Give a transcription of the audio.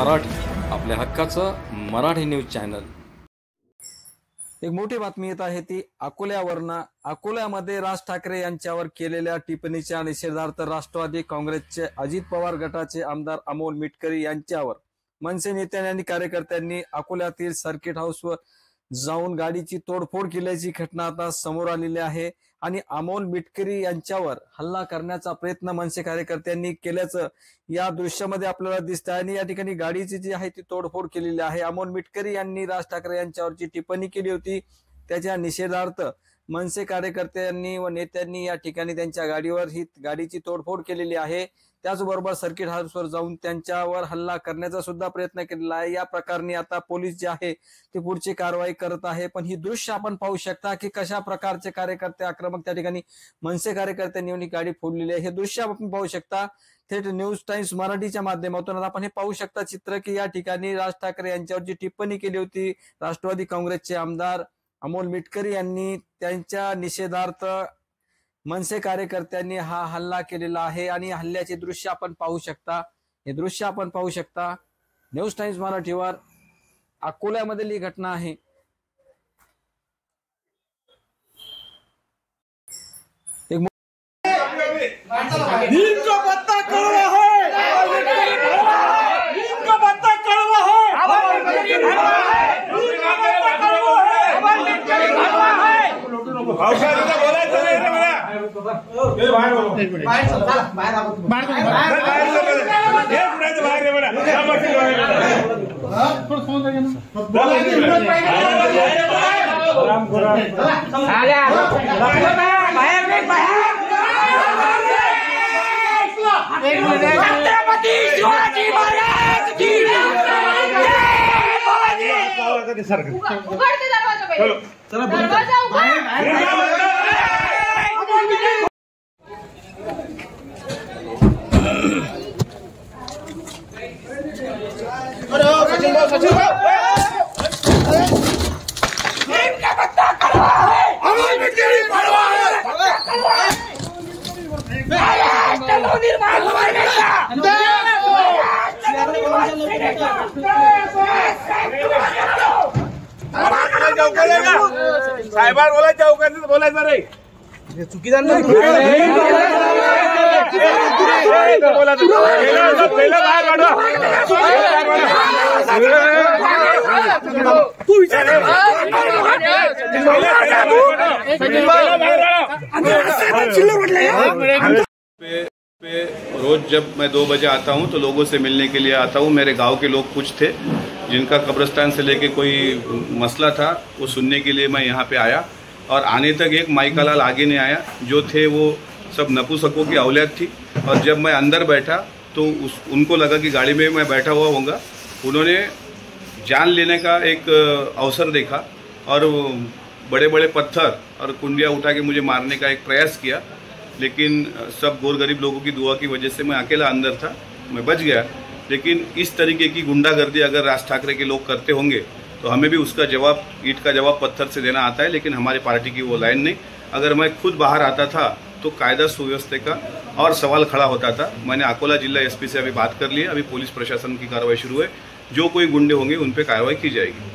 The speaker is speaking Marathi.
मराठी, आपल्या हक्काचं मराठी न्यूज चॅनल। एक मोठी बातमी येत आहे ती अकोल्यावरनं। अकोल्यामध्ये राज ठाकरे यांच्यावर केलेल्या टिप्पणीच्या निषेधार्थ राष्ट्रवादी काँग्रेसचे अजित पवार गटाचे आमदार अमोल मिटकरी यांच्यावर मनसे नेत्यांनी आणि कार्यकर्त्यांनी अकोल्यातील सर्किट हाऊसवर जाऊन गाडीची तोडफोड केल्याची घटना आता समोर आलेली आहे आणि अमोल मिटकरी यांच्यावर हल्ला करण्याचा प्रयत्न मनसे कार्यकर्त्यांनी केल्याचं या दृश्यामध्ये आपल्याला दिसतं आणि या ठिकाणी गाडीची जी आहे ती तोडफोड केलेली आहे। अमोल मिटकरी यांनी राज ठाकरे यांच्यावरची टिप्पणी केली होती, त्याच्या निषेधार्थ मनसे कार्यकर्त्यांनी व नेत्यांनी या ठिकाणी त्यांच्या गाडीवर ही गाडीची तोडफोड केलेली आहे। त्याचबरोबर सर्किट हाऊसवर जाऊन त्यांच्यावर हल्ला करण्याचा सुद्धा प्रयत्न केलेला आहे। या प्रकरणी आता पोलीस जे आहे ते पुढची कारवाई करत आहे। पण ही दृश्य आपण पाहू शकता की कशा प्रकारचे कार्यकर्ते आक्रमक त्या ठिकाणी मनसे कार्यकर्त्यांनी येऊन गाडी फोडलेली आहे। हे दृश्य आपण पाहू शकता थेट न्यूज टाइम्स मराठीच्या माध्यमातून आपण हे पाहू शकता चित्र की या ठिकाणी राज ठाकरे यांच्यावर जी टिप्पणी केली होती राष्ट्रवादी काँग्रेसचे आमदार अमोल मिटकरी यांनी, त्यांच्या निषेधार्थ मनसे कार्यकर्त्यांनी हा हल्ला केलेला आहे आणि हल्ल्याचे दृश्य आपण पाहू शकता। हे दृश्य आपण पाहू शकता न्यूज टाइम्स मराठीवर। अकोल्यामधील ही घटना आहे। नीम का पत्ता कड़वा है, नीम का पत्ता कड़वा है, छत्रपति शिवाजी महाराज की उघडते दरवाजा पहिले, दरवाजा उघड। नीम का पत्ता कड़वा है, अमोल मिटकरी कड़वा है, चलो निर्माण हमारे साहेबान बोलायचं अवकाशात बोलायचं नाही, चुकीदार नाही तू विचार रोज जब मैं 2 बजे आता हूं तो लोगों से मिलने के लिए आता हूं। मेरे गांव के लोग कुछ थे जिनका कब्रिस्तान से लेके कोई मसला था, वो सुनने के लिए मैं यहां पे आया और आने तक एक माइका लाल आगे नहीं आया। जो थे वो सब नपुंसकों की औलाद थी और जब मैं अंदर बैठा तो उनको लगा कि गाड़ी में मैं बैठा हुआ होऊंगा। उन्होंने जान लेने का एक अवसर देखा और बड़े बड़े पत्थर और कुंडियाँ उठा के मुझे मारने का एक प्रयास किया, लेकिन सब गोर गरीब लोगों की दुआ की वजह से मैं अकेला अंदर था, मैं बच गया। लेकिन इस तरीके की गुंडागर्दी अगर राज ठाकरे के लोग करते होंगे तो हमें भी उसका जवाब, ईंट का जवाब पत्थर से देना आता है, लेकिन हमारी पार्टी की वो लाइन नहीं। अगर मैं खुद बाहर आता था तो कायदा सुव्यवस्था का और सवाल खड़ा होता था। मैंने अकोला जिला एसपी से अभी बात कर ली है, अभी पुलिस प्रशासन की कार्रवाई शुरू है। जो कोई गुंडे होंगे उन पर कार्रवाई की जाएगी।